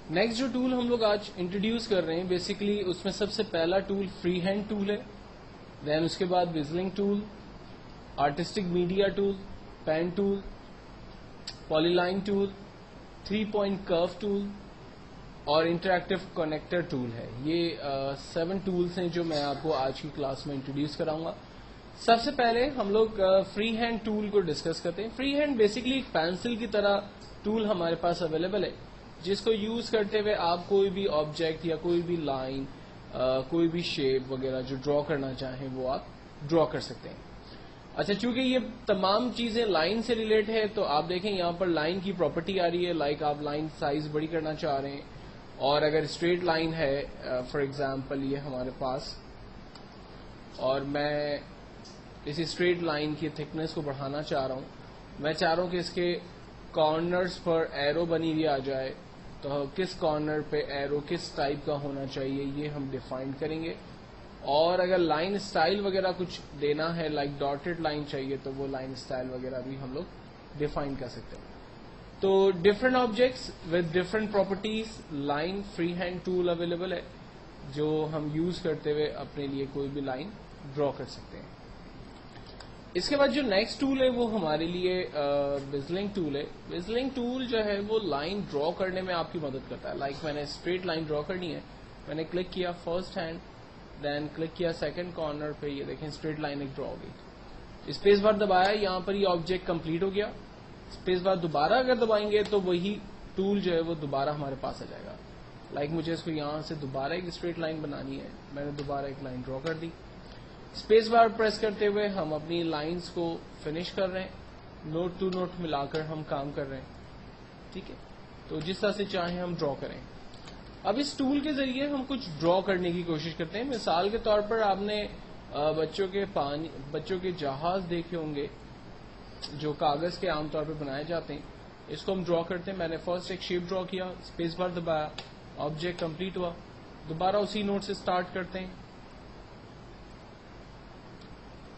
Next جو tool ہم لوگ آج انٹروڈیوس کر رہے ہیں بیسیکلی اس میں سب سے پہلا ٹول فری ہینڈ ٹول ہے. دین اس کے بعد وزلنگ tool, artistic media tool, pen tool, poly line tool, 3 point curve tool اور انٹریکٹیو کنیکٹر ٹول ہے. یہ 7 ٹولز ہیں جو میں آپ کو آج کی کلاس میں انٹروڈیوس کراؤں گا. سب سے پہلے ہم لوگ فری ہینڈ ٹول کو ڈسکس کرتے ہیں. فری ہینڈ بیسیکلی ایک پینسل کی طرح ٹول ہمارے پاس اویلیبل ہے جس کو یوز کرتے ہوئے آپ کوئی بھی آبجیکٹ یا کوئی بھی لائن, کوئی بھی شیپ وغیرہ جو ڈرا کرنا چاہیں وہ آپ ڈرا کر سکتے ہیں. اچھا, چونکہ یہ تمام چیزیں لائن سے ریلیٹ ہے تو آپ دیکھیں یہاں پر لائن کی پراپرٹی آ رہی ہے. لائک آپ لائن سائز بڑی کرنا چاہ رہے ہیں اور اگر اسٹریٹ لائن ہے فار ایگزامپل یہ ہمارے پاس, اور میں اسی اسٹریٹ لائن کی تھکنیس کو بڑھانا چاہ رہا ہوں, میں چاہ رہا ہوں کہ اس کے کارنرز پر ایرو بنی ہوئی آ جائے, تو کس کارنر پہ ایرو کس ٹائپ کا ہونا چاہیے یہ ہم ڈیفائن کریں گے. اور اگر لائن اسٹائل وغیرہ کچھ دینا ہے لائک ڈاٹڈ لائن چاہیے تو وہ لائن اسٹائل وغیرہ بھی ہم لوگ ڈیفائن کر سکتے ہیں. تو different objects with different properties, line free hand tool available ہے جو ہم یوز کرتے ہوئے اپنے لیے کوئی بھی لائن ڈرا کر سکتے ہیں. اس کے بعد جو نیکسٹ ٹول ہے وہ ہمارے لیے وزلنگ ٹول ہے. وزلنگ ٹول جو ہے وہ لائن ڈرا کرنے میں آپ کی مدد کرتا ہے. لائک میں نے اسٹریٹ لائن ڈرا کرنی ہے, میں نے کلک کیا فرسٹ ہینڈ, دین کلک کیا سیکنڈ کارنر پہ, یہ دیکھیں اسٹریٹ لائن ایک ڈرا ہو گئی. اسپیس بار دبایا, یہاں پر یہ آبجیکٹ کمپلیٹ ہو گیا. اسپیس بار دوبارہ اگر دبائیں گے تو وہی ٹول جو ہے وہ دوبارہ ہمارے پاس آ جائے گا. لائک مجھے اس کو یہاں سے دوبارہ ایک اسٹریٹ لائن بنانی ہے, میں نے دوبارہ ایک لائن ڈرا کر دی. اسپیس بار پریس کرتے ہوئے ہم اپنی لائنز کو فنش کر رہے ہیں, نوٹ ٹو نوٹ ملا کر ہم کام کر رہے ہیں. ٹھیک ہے, تو جس طرح سے چاہیں ہم ڈرا کریں. اب اس ٹول کے ذریعے ہم کچھ ڈرا کرنے کی کوشش کرتے ہیں. مثال کے طور پر آپ نے بچوں کے جہاز دیکھے ہوں گے جو کاغذ کے عام طور پہ بنائے جاتے ہیں, اس کو ہم ڈرا کرتے ہیں. میں نے فرسٹ ایک شیپ ڈرا کیا, اسپیس بار دبایا, آبجیکٹ کمپلیٹ ہوا, دوبارہ اسی نوٹ سے سٹارٹ کرتے ہیں,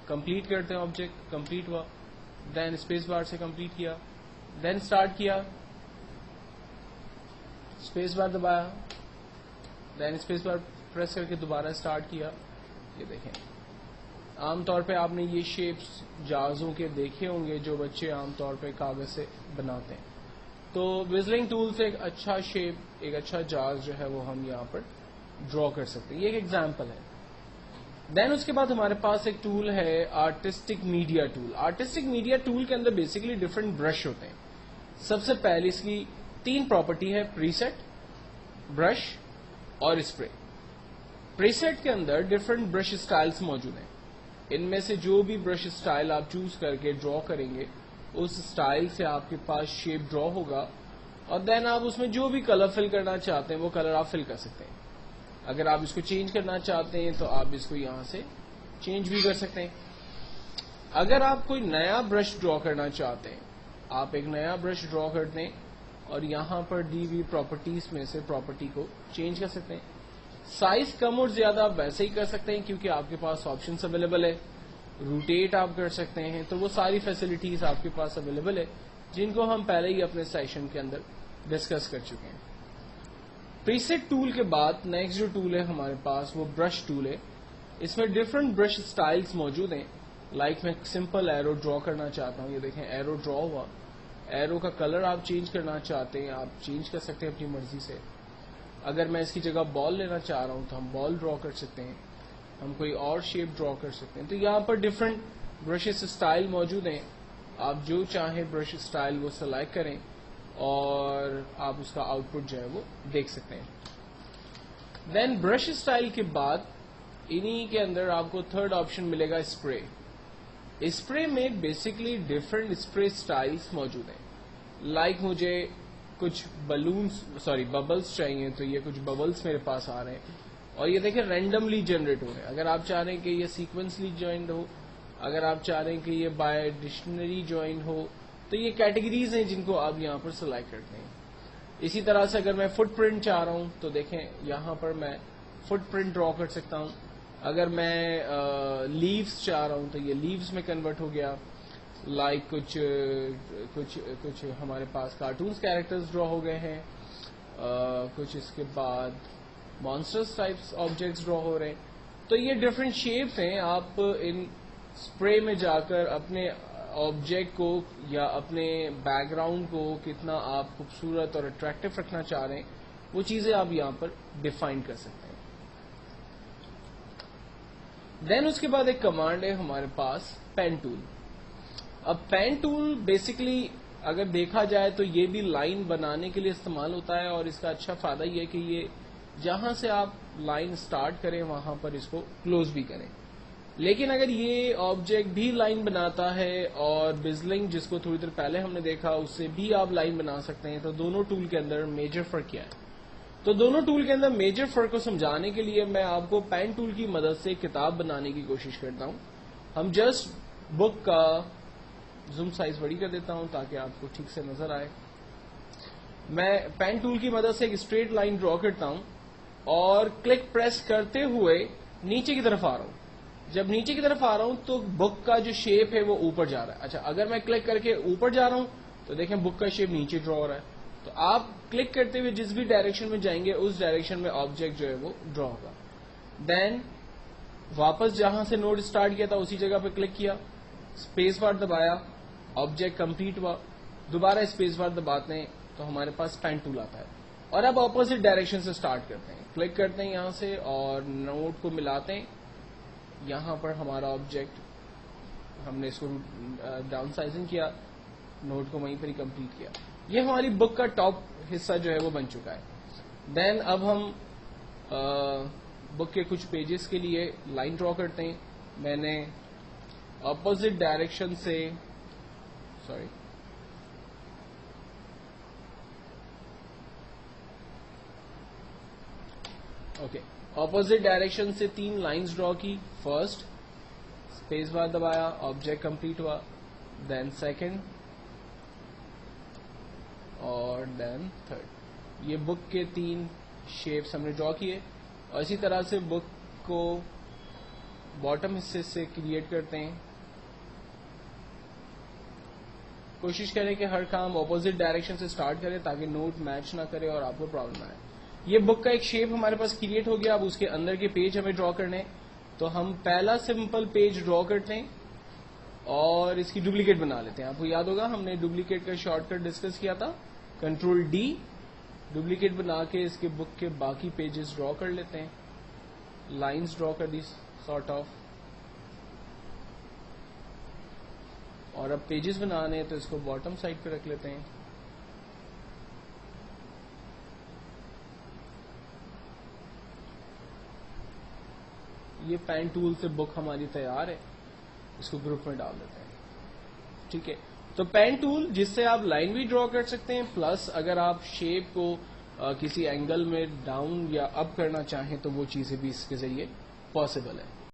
کمپلیٹ کرتے ہیں, آبجیکٹ کمپلیٹ ہوا, دین اسپیس بار سے کمپلیٹ کیا, دین سٹارٹ کیا, اسپیس بار دبایا, دین اسپیس بار پریس کر کے دوبارہ سٹارٹ کیا. یہ دیکھیں عام طور پہ آپ نے یہ شیپس جہازوں کے دیکھے ہوں گے جو بچے عام طور پہ کاغذ سے بناتے ہیں. تو وزلنگ ٹول سے ایک اچھا شیپ, ایک اچھا جہاز جو ہے وہ ہم یہاں پر ڈرا کر سکتے ہیں. یہ ایک ایگزامپل ہے. دین اس کے بعد ہمارے پاس ایک ٹول ہے artistic media tool. Artistic media tool کے اندر بیسیکلی ڈفرنٹ برش ہوتے ہیں. سب سے پہلے اس کی 3 پراپرٹی ہے, پری سیٹ, برش اور اسپرے. پری سیٹ کے اندر ڈفرنٹ برش اسٹائلس موجود ہیں. ان میں سے جو بھی برش اسٹائل آپ چوز کر کے ڈرا کریں گے اس اسٹائل سے آپ کے پاس شیپ ڈرا ہوگا, اور دین آپ اس میں جو بھی کلر فل کرنا چاہتے ہیں وہ کلر آپ فل کر سکتے ہیں. اگر آپ اس کو چینج کرنا چاہتے ہیں تو آپ اس کو یہاں سے چینج بھی کر سکتے ہیں. اگر آپ کوئی نیا برش ڈرا کرنا چاہتے ہیں, آپ ایک نیا برش ڈرا کرتے ہیں اور یہاں پر دی ہوئی پراپرٹیز میں سے پراپرٹی کو چینج کر سکتے ہیں. سائز کم اور زیادہ آپ ویسے ہی کر سکتے ہیں کیونکہ آپ کے پاس آپشنس اویلیبل ہے. روٹیٹ آپ کر سکتے ہیں, تو وہ ساری فیسلٹیز آپ کے پاس اویلیبل ہے جن کو ہم پہلے ہی اپنے سیشن کے اندر ڈسکس کر چکے ہیں. پریسیٹ ٹول کے بعد نیکسٹ جو ٹول ہے ہمارے پاس وہ برش ٹول ہے. اس میں ڈفرنٹ برش اسٹائلس موجود ہیں. لائک میں سمپل ایرو ڈرا کرنا چاہتا ہوں, یہ دیکھیں ایرو ڈرا ہوا. ایرو کا کلر آپ چینج کرنا چاہتے ہیں آپ چینج کر سکتے ہیں اپنی مرضی سے. اگر میں اس کی جگہ بال لینا چاہ رہا ہوں تو ہم بال ڈرا کر سکتے ہیں, ہم کوئی اور شیپ ڈرا کر سکتے ہیں. تو یہاں پر ڈفرنٹ برشز اسٹائل موجود ہیں. آپ جو چاہیں برش اسٹائل وہ سلیکٹ کریں اور آپ اس کا آؤٹ پٹ جو ہے وہ دیکھ سکتے ہیں. دین برش اسٹائل کے بعد انہی کے اندر آپ کو تھرڈ آپشن ملے گا اسپرے. اسپرے میں بیسکلی ڈفرنٹ اسپرے اسٹائلس موجود ہیں. لائک مجھے کچھ ببلس چاہیے تو یہ کچھ ببلس میرے پاس آ رہے ہیں اور یہ دیکھیں رینڈملی جنریٹ ہو رہے ہیں. اگر آپ چاہ رہے ہیں کہ یہ سیکوینسلی جوائنڈ ہو, اگر آپ چاہ رہے ہیں کہ یہ بائی ڈکشنری جوائن ہو, تو یہ کیٹیگریز ہیں جن کو آپ یہاں پر سلیکٹ کرتے ہیں. اسی طرح سے اگر میں فٹ پرنٹ چاہ رہا ہوں تو دیکھیں یہاں پر میں فٹ پرنٹ ڈرا کر سکتا ہوں. اگر میں لیوز چاہ رہا ہوں تو یہ لیوز میں کنورٹ ہو گیا. لائک کچھ ہمارے پاس کارٹونز کیریکٹرز ڈرا ہو گئے ہیں. کچھ اس کے بعد مانسٹرس ٹائپس آبجیکٹس ڈرا ہو رہے ہیں. تو یہ ڈفرینٹ شیپس ہیں. آپ ان اسپرے میں جا کر اپنے آبجیکٹ کو یا اپنے بیک گراؤنڈ کو کتنا آپ خوبصورت اور اٹریکٹو رکھنا چاہ رہے ہیں وہ چیزیں آپ یہاں پر ڈیفائن کر سکتے ہیں. دین اس کے بعد ایک کمانڈ ہے ہمارے پاس پین ٹول. اب پین ٹول بیسکلی اگر دیکھا جائے تو یہ بھی لائن بنانے کے لیے استعمال ہوتا ہے, اور اس کا اچھا فائدہ یہ ہے کہ یہ جہاں سے آپ لائن سٹارٹ کریں وہاں پر اس کو کلوز بھی کریں. لیکن اگر یہ آبجیکٹ بھی لائن بناتا ہے اور بزلنگ جس کو تھوڑی دیر پہلے ہم نے دیکھا اس سے بھی آپ لائن بنا سکتے ہیں, تو دونوں ٹول کے اندر میجر فرق کیا ہے؟ تو دونوں ٹول کے اندر میجر فرق کو سمجھانے کے لیے میں آپ کو پین ٹول کی مدد سے کتاب بنانے کی کوشش کرتا ہوں. ہم جسٹ بک کا زوم سائز بڑی کر دیتا ہوں تاکہ آپ کو ٹھیک سے نظر آئے. میں پین ٹول کی مدد سے ایک اسٹریٹ لائن ڈرا کرتا ہوں اور کلک پریس کرتے ہوئے نیچے کی طرف آ رہا ہوں. جب نیچے کی طرف آ رہا ہوں تو بک کا جو شیپ ہے وہ اوپر جا رہا ہے. اچھا, اگر میں کلک کر کے اوپر جا رہا ہوں تو دیکھیں بک کا شیپ نیچے ڈرا ہو رہا ہے. تو آپ کلک کرتے ہوئے جس بھی ڈائریکشن میں جائیں گے اس ڈائریکشن میں آبجیکٹ جو ہے وہ ڈرا ہوگا. دین واپس جہاں سے نوڈ اسٹارٹ کیا تھا اسی جگہ پہ کلک کیا, اسپیس بار دبایا, آبجیکٹ کمپلیٹ ہوا, دوبارہ اسپیس بار دباتے ہیں تو ہمارے پاس پین ٹول آتا ہے. اور اب اپوزٹ ڈائریکشن سے اسٹارٹ کرتے ہیں, کلک کرتے ہیں یہاں سے اور نوڈ کو ملاتے ہیں. یہاں پر ہمارا آبجیکٹ ہم نے اس کو ڈاؤن سائزنگ کیا, نوڈ کو وہیں پر ہی کمپلیٹ کیا. یہ ہماری بک کا ٹاپ حصہ جو ہے وہ بن چکا ہے. دین اب ہم بک کے کچھ پیجز کے لیے لائن ڈرا کرتے ہیں. میں نے اپوزٹ ڈائریکشن سے اپوزٹ ڈائریکشن سے 3 لائنز ڈرا کی. فرسٹ اسپیس بار دبایا, آبجیکٹ کمپلیٹ ہوا, دین سیکنڈ اور دین تھرڈ. یہ بک کے 3 شیپس ہم نے ڈرا کیے. اور اسی طرح سے بک کو باٹم حصے سے کریٹ کرتے ہیں. کوشش کریں کہ ہر کام اپوزٹ ڈائریکشن سے سٹارٹ کریں تاکہ نوٹ میچ نہ کرے اور آپ کو پرابلم آئے. یہ بک کا ایک شیپ ہمارے پاس کریٹ ہو گیا. اب اس کے اندر کے پیج ہمیں ڈرا کرنے, تو ہم پہلا سمپل پیج ڈرا کرتے ہیں اور اس کی ڈپلیکیٹ بنا لیتے ہیں. آپ کو یاد ہوگا ہم نے ڈپلیکیٹ کا شارٹ کٹ ڈسکس کیا تھا, کنٹرول ڈی, ڈپلیکیٹ بنا کے اس کے بک کے باقی پیجز ڈرا کر لیتے ہیں. لائنز ڈرا کر دی سارٹ آف, اور اب پیجز بنانے ہیں تو اس کو باٹم سائڈ پہ رکھ لیتے ہیں. یہ پین ٹول سے بک ہماری تیار ہے, اس کو گروپ میں ڈال دیتے ہیں. ٹھیک ہے, تو پین ٹول جس سے آپ لائن بھی ڈرا کر سکتے ہیں, پلس اگر آپ شیپ کو کسی اینگل میں ڈاؤن یا اپ کرنا چاہیں تو وہ چیزیں بھی اس کے ذریعے پاسبل ہے.